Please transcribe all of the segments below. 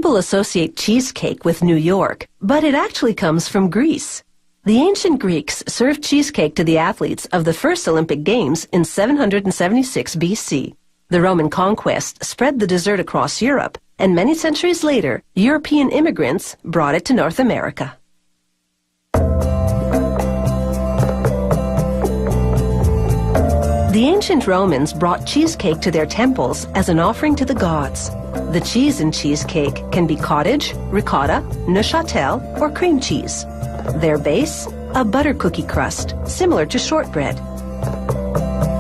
People associate cheesecake with New York, but it actually comes from Greece. The ancient Greeks served cheesecake to the athletes of the first Olympic Games in 776 BC. The Roman conquest spread the dessert across Europe, and many centuries later, European immigrants brought it to North America. The ancient Romans brought cheesecake to their temples as an offering to the gods. The cheese in cheesecake can be cottage, ricotta, Neuchâtel, or cream cheese. Their base, a butter cookie crust, similar to shortbread.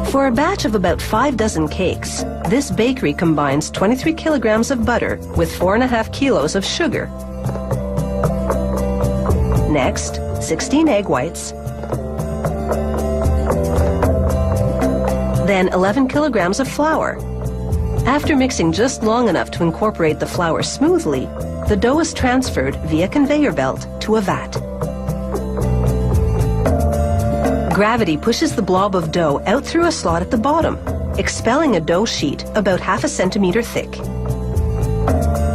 For a batch of about 5 dozen cakes, this bakery combines 23 kilograms of butter with 4.5 kilos of sugar. Next, 16 egg whites, then 11 kilograms of flour. After mixing just long enough to incorporate the flour smoothly, the dough is transferred via conveyor belt to a vat. Gravity pushes the blob of dough out through a slot at the bottom, expelling a dough sheet about 1/2 centimeter thick.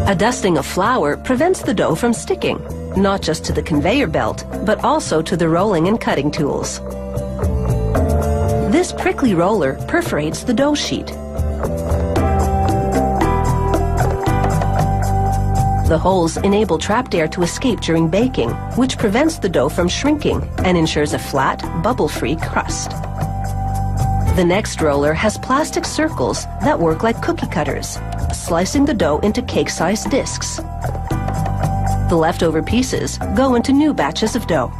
A dusting of flour prevents the dough from sticking, not just to the conveyor belt, but also to the rolling and cutting tools. This prickly roller perforates the dough sheet. The holes enable trapped air to escape during baking, which prevents the dough from shrinking and ensures a flat, bubble-free crust. The next roller has plastic circles that work like cookie cutters, slicing the dough into cake-sized discs. The leftover pieces go into new batches of dough.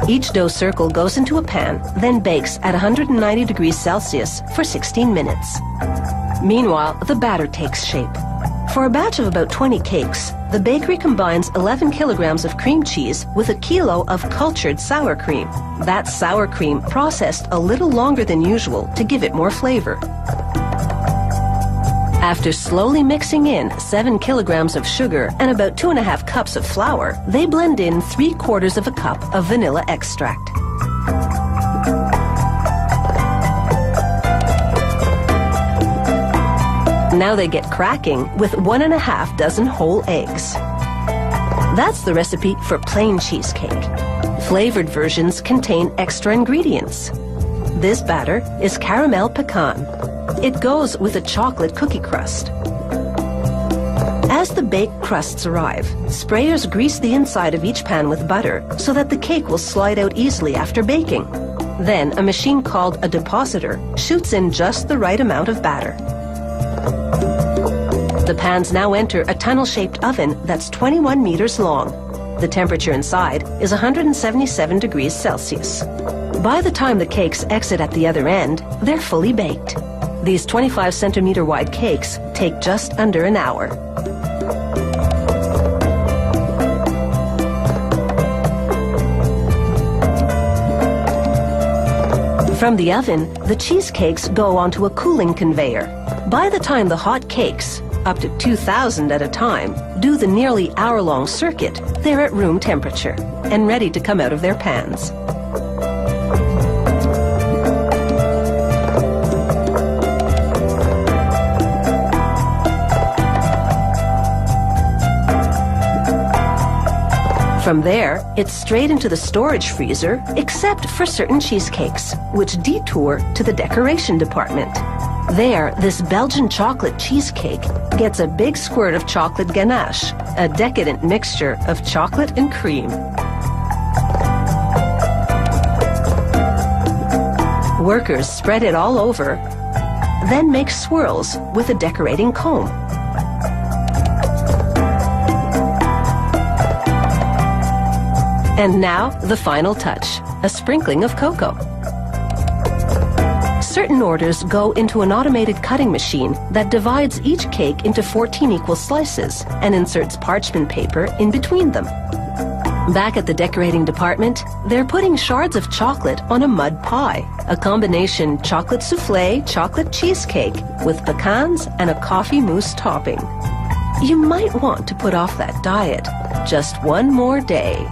Each dough circle goes into a pan, then bakes at 190 degrees Celsius for 16 minutes. Meanwhile, the batter takes shape. For a batch of about 20 cakes, the bakery combines 11 kilograms of cream cheese with a kilo of cultured sour cream. That's sour cream processed a little longer than usual to give it more flavor. After slowly mixing in 7 kilograms of sugar and about 2.5 cups of flour, they blend in 3/4 of a cup of vanilla extract. Now they get cracking with 1.5 dozen whole eggs. That's the recipe for plain cheesecake. Flavored versions contain extra ingredients. This batter is caramel pecan. It goes with a chocolate cookie crust. As the baked crusts arrive, sprayers grease the inside of each pan with butter so that the cake will slide out easily after baking. Then a machine called a depositor shoots in just the right amount of batter. The pans now enter a tunnel-shaped oven that's 21 meters long. The temperature inside is 177 degrees Celsius. By the time the cakes exit at the other end, they're fully baked. These 25-centimeter wide cakes take just under an hour. From the oven, the cheesecakes go onto a cooling conveyor. By the time the hot cakes, up to 2,000 at a time, do the nearly hour-long circuit, they're at room temperature and ready to come out of their pans. From there, it's straight into the storage freezer, except for certain cheesecakes, which detour to the decoration department. There, this Belgian chocolate cheesecake gets a big squirt of chocolate ganache, a decadent mixture of chocolate and cream. Workers spread it all over, then make swirls with a decorating comb. And now, the final touch, a sprinkling of cocoa. Certain orders go into an automated cutting machine that divides each cake into 14 equal slices and inserts parchment paper in between them. Back at the decorating department, they're putting shards of chocolate on a mud pie, a combination chocolate souffle, chocolate cheesecake with pecans and a coffee mousse topping. You might want to put off that diet just one more day.